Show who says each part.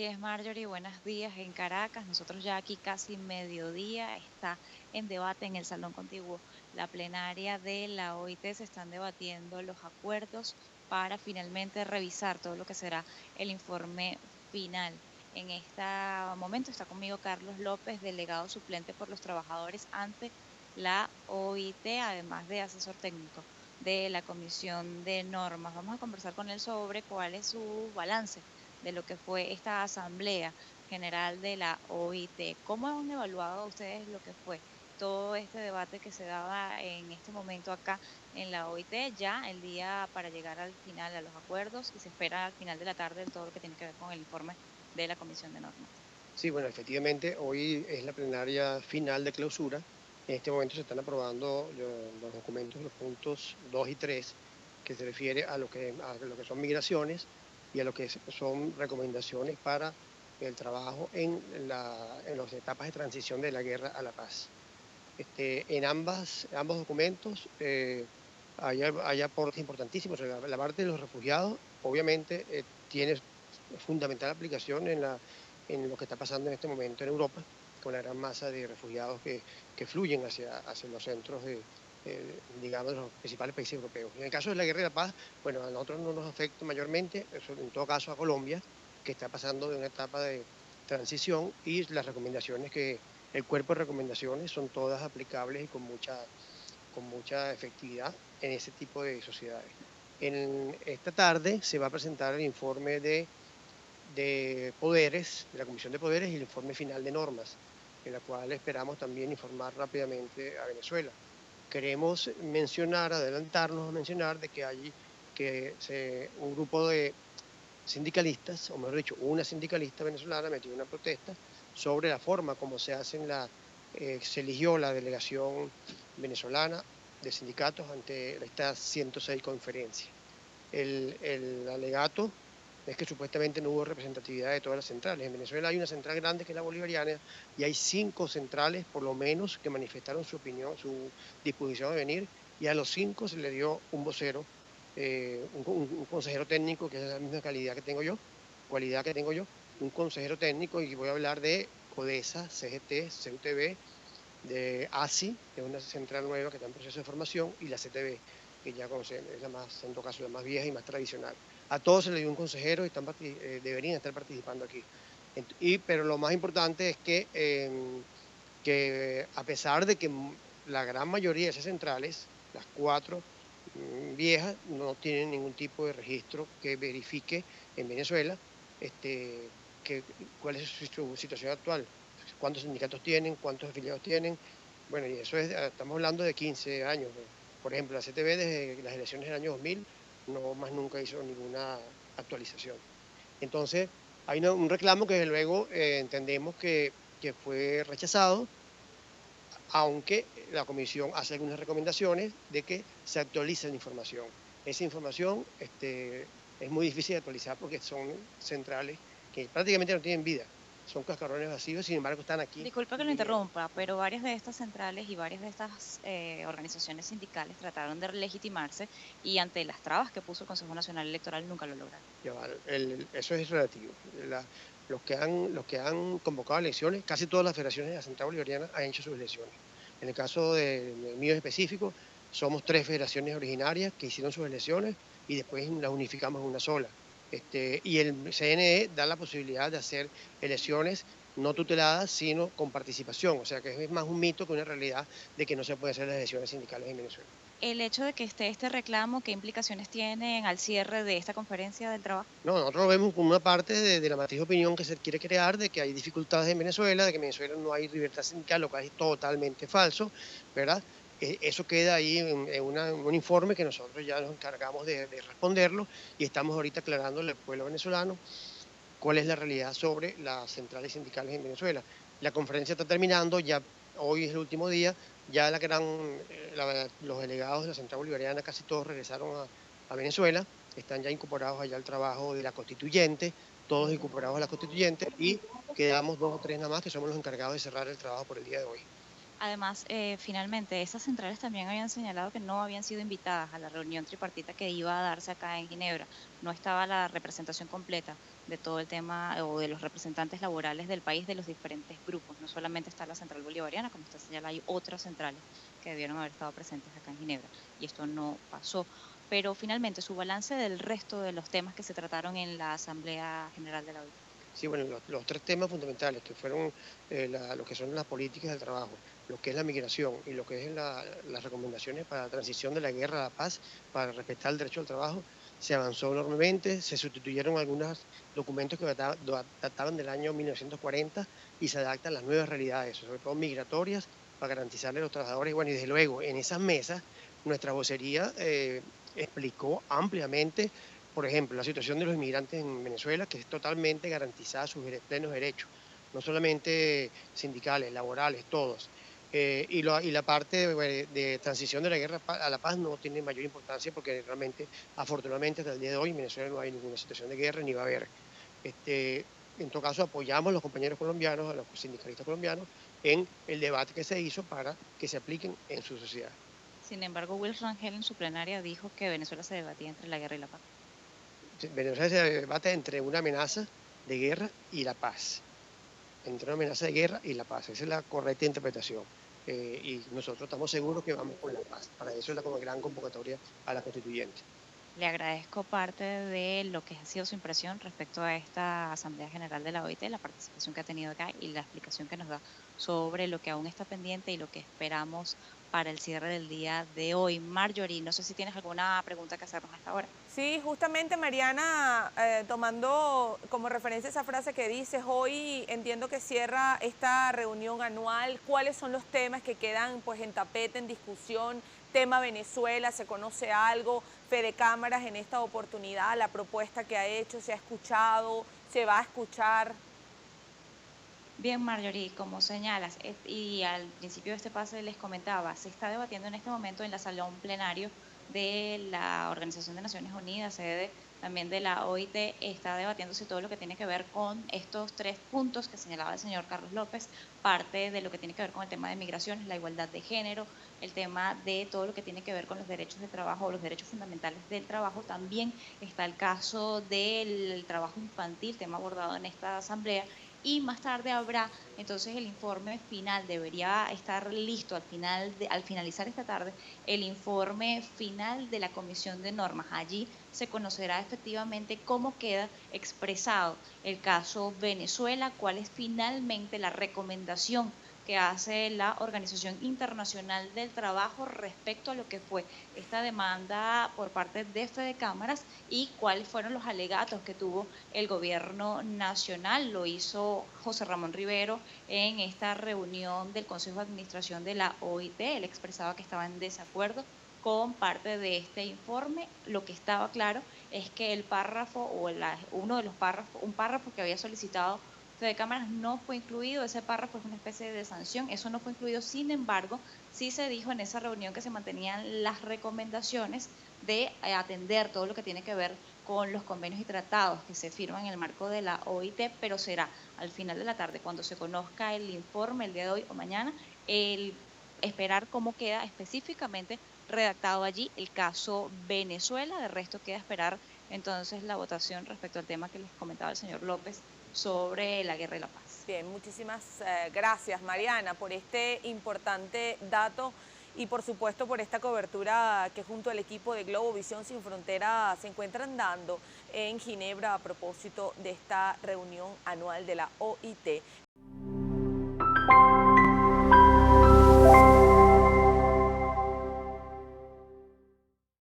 Speaker 1: Así es, Marjorie, buenos días en Caracas. Nosotros ya aquí casi mediodía está en debate en el Salón Contiguo la plenaria de la OIT. Se están debatiendo los acuerdos para finalmente revisar todo lo que será el informe final. En este momento está conmigo Carlos López, delegado suplente por los trabajadores ante la OIT, además de asesor técnico de la Comisión de Normas. Vamos a conversar con él sobre cuál es su balance de lo que fue esta Asamblea General de la OIT. ¿Cómo han evaluado ustedes lo que fue todo este debate que se daba en este momento acá en la OIT, ya el día para llegar al final, a los acuerdos, y se espera al final de la tarde todo lo que tiene que ver con el informe de la Comisión de Normas?
Speaker 2: Sí, bueno, efectivamente, hoy es la plenaria final de clausura. En este momento se están aprobando los documentos, los puntos 2 y 3, que se refiere a lo que son migraciones y a lo que son recomendaciones para el trabajo en las etapas de transición de la guerra a la paz. En ambos documentos hay aportes importantísimos. La parte de los refugiados, obviamente, tiene fundamental aplicación en lo que está pasando en este momento en Europa, con la gran masa de refugiados que fluyen hacia los centros digamos, los principales países europeos. En el caso de la guerra y la paz, bueno, a nosotros no nos afecta mayormente, eso en todo caso a Colombia, que está pasando de una etapa de transición, y las recomendaciones el cuerpo de recomendaciones son todas aplicables y con mucha efectividad en ese tipo de sociedades. En esta tarde se va a presentar el informe de poderes, de la Comisión de Poderes, y el informe final de normas, en la cual esperamos también informar rápidamente a Venezuela. Queremos adelantarnos a mencionar de que hay un grupo de sindicalistas, o mejor dicho, una sindicalista venezolana metió una protesta sobre la forma como se eligió la delegación venezolana de sindicatos ante esta 106 conferencia. El alegato es que supuestamente no hubo representatividad de todas las centrales. En Venezuela hay una central grande que es la bolivariana, y hay 5 centrales por lo menos que manifestaron su opinión, su disposición de venir, y a los 5 se le dio un vocero, un consejero técnico, que es la misma cualidad que tengo yo, un consejero técnico. Y voy a hablar de CODESA, CGT, CUTV, de ASI, que es una central nueva que está en proceso de formación, y la CTV, que ya conocen, es la más, en todo caso, la más vieja y más tradicional. A todos se les dio un consejero y deberían estar participando aquí. Pero lo más importante es que a pesar de que la gran mayoría de esas centrales, las 4 viejas, no tienen ningún tipo de registro que verifique en Venezuela este, cuál es su situación actual, cuántos sindicatos tienen, cuántos afiliados tienen. Bueno, y eso estamos hablando de 15 años. Por ejemplo, la CTV desde las elecciones del año 2000 no más nunca hizo ninguna actualización. Entonces, hay un reclamo que luego entendemos que fue rechazado, aunque la comisión hace algunas recomendaciones de que se actualice la información. Esa información es muy difícil de actualizar porque son centrales que prácticamente no tienen vida, son cascarones vacíos, sin embargo están aquí
Speaker 1: Disculpa que lo
Speaker 2: viviendo.
Speaker 1: interrumpa, pero varias de estas centrales y varias de estas organizaciones sindicales trataron de legitimarse y ante las trabas que puso el Consejo Nacional Electoral nunca lo lograron.
Speaker 2: Eso es relativo. Los que han convocado elecciones, casi todas las federaciones de la Central Bolivariana han hecho sus elecciones. En el caso de mío específico, somos 3 federaciones originarias que hicieron sus elecciones y después las unificamos en una sola. Y el CNE da la posibilidad de hacer elecciones no tuteladas, sino con participación. O sea que es más un mito que una realidad de que no se pueden hacer las elecciones sindicales en Venezuela.
Speaker 1: El hecho de que esté este reclamo, ¿qué implicaciones tienen al cierre de esta conferencia del trabajo?
Speaker 2: No, nosotros lo vemos como una parte de la matriz de opinión que se quiere crear, de que hay dificultades en Venezuela, de que en Venezuela no hay libertad sindical, lo cual es totalmente falso, ¿verdad? Eso queda ahí un informe que nosotros ya nos encargamos de responderlo, y estamos ahorita aclarándole al pueblo venezolano cuál es la realidad sobre las centrales sindicales en Venezuela. La conferencia está terminando, ya hoy es el último día, ya los delegados de la Central Bolivariana casi todos regresaron a Venezuela, están ya incorporados allá al trabajo de la constituyente, todos incorporados a la constituyente, y quedamos 2 o 3 nada más que somos los encargados de cerrar el trabajo por el día de hoy.
Speaker 1: Además, finalmente, esas centrales también habían señalado que no habían sido invitadas a la reunión tripartita que iba a darse acá en Ginebra. No estaba la representación completa de todo el tema o de los representantes laborales del país de los diferentes grupos. No solamente está la central bolivariana, como usted señala, hay otras centrales que debieron haber estado presentes acá en Ginebra y esto no pasó. Pero finalmente, su balance del resto de los temas que se trataron en la Asamblea General de la OIT.
Speaker 2: Sí, bueno, los tres temas fundamentales que fueron lo que son las políticas del trabajo, lo que es la migración y lo que es las recomendaciones para la transición de la guerra a la paz, para respetar el derecho al trabajo, se avanzó enormemente, se sustituyeron algunos documentos que databan del año 1940 y se adaptan a las nuevas realidades, sobre todo migratorias, para garantizarle a los trabajadores. Bueno, y desde luego, en esas mesas, nuestra vocería explicó ampliamente, por ejemplo, la situación de los inmigrantes en Venezuela, que es totalmente garantizada sus plenos derechos, no solamente sindicales, laborales, todos. Y la parte de transición de la guerra a la paz no tiene mayor importancia porque realmente, afortunadamente, hasta el día de hoy en Venezuela no hay ninguna situación de guerra ni va a haber. Este, en todo caso, apoyamos a los compañeros colombianos, a los sindicalistas colombianos, en el debate que se hizo para que se apliquen en su sociedad.
Speaker 1: Sin embargo, Will Rangel en su plenaria dijo que Venezuela se debatía entre la guerra y la paz.
Speaker 2: Venezuela se debate entre una amenaza de guerra y la paz. Entre una amenaza de guerra y la paz. Esa es la correcta interpretación. Y nosotros estamos seguros que vamos por la paz. Para eso es la como gran convocatoria a la constituyente.
Speaker 1: Le agradezco parte de lo que ha sido su impresión respecto a esta Asamblea General de la OIT, la participación que ha tenido acá y la explicación que nos da sobre lo que aún está pendiente y lo que esperamos para el cierre del día de hoy. Marjorie, no sé si tienes alguna pregunta que hacernos hasta ahora.
Speaker 3: Sí, justamente Mariana, tomando como referencia esa frase que dices, hoy entiendo que cierra esta reunión anual, ¿cuáles son los temas que quedan pues en tapete, en discusión? Tema Venezuela, ¿se conoce algo? Fede Cámaras en esta oportunidad, la propuesta que ha hecho, ¿se ha escuchado? ¿Se va a escuchar?
Speaker 1: Bien, Marjorie, como señalas, y al principio de este pase les comentaba, se está debatiendo en este momento en la salón plenario de la Organización de Naciones Unidas, sede también de la OIT, está debatiéndose todo lo que tiene que ver con estos tres puntos que señalaba el señor Carlos López, parte de lo que tiene que ver con el tema de migraciones, la igualdad de género, el tema de todo lo que tiene que ver con los derechos de trabajo o los derechos fundamentales del trabajo. También está el caso del trabajo infantil, tema abordado en esta asamblea, y más tarde habrá entonces el informe final, debería estar listo al finalizar esta tarde, el informe final de la Comisión de Normas. Allí se conocerá efectivamente cómo queda expresado el caso Venezuela, cuál es finalmente la recomendación que hace la Organización Internacional del Trabajo respecto a lo que fue esta demanda por parte de Fede Cámaras y cuáles fueron los alegatos que tuvo el gobierno nacional. Lo hizo José Ramón Rivero en esta reunión del Consejo de Administración de la OIT. Él expresaba que estaba en desacuerdo con parte de este informe. Lo que estaba claro es que el párrafo o uno de los párrafos, un párrafo que había solicitado Fede Cámaras no fue incluido. Ese párrafo es una especie de sanción, eso no fue incluido. Sin embargo, sí se dijo en esa reunión que se mantenían las recomendaciones de atender todo lo que tiene que ver con los convenios y tratados que se firman en el marco de la OIT, pero será al final de la tarde, cuando se conozca el informe, el día de hoy o mañana, el esperar cómo queda específicamente redactado allí el caso Venezuela. De resto queda esperar entonces la votación respecto al tema que les comentaba el señor López sobre la guerra y la paz.
Speaker 3: Bien, muchísimas gracias Mariana por este importante dato y por supuesto por esta cobertura que junto al equipo de Globo Visión Sin Frontera se encuentran dando en Ginebra a propósito de esta reunión anual de la OIT.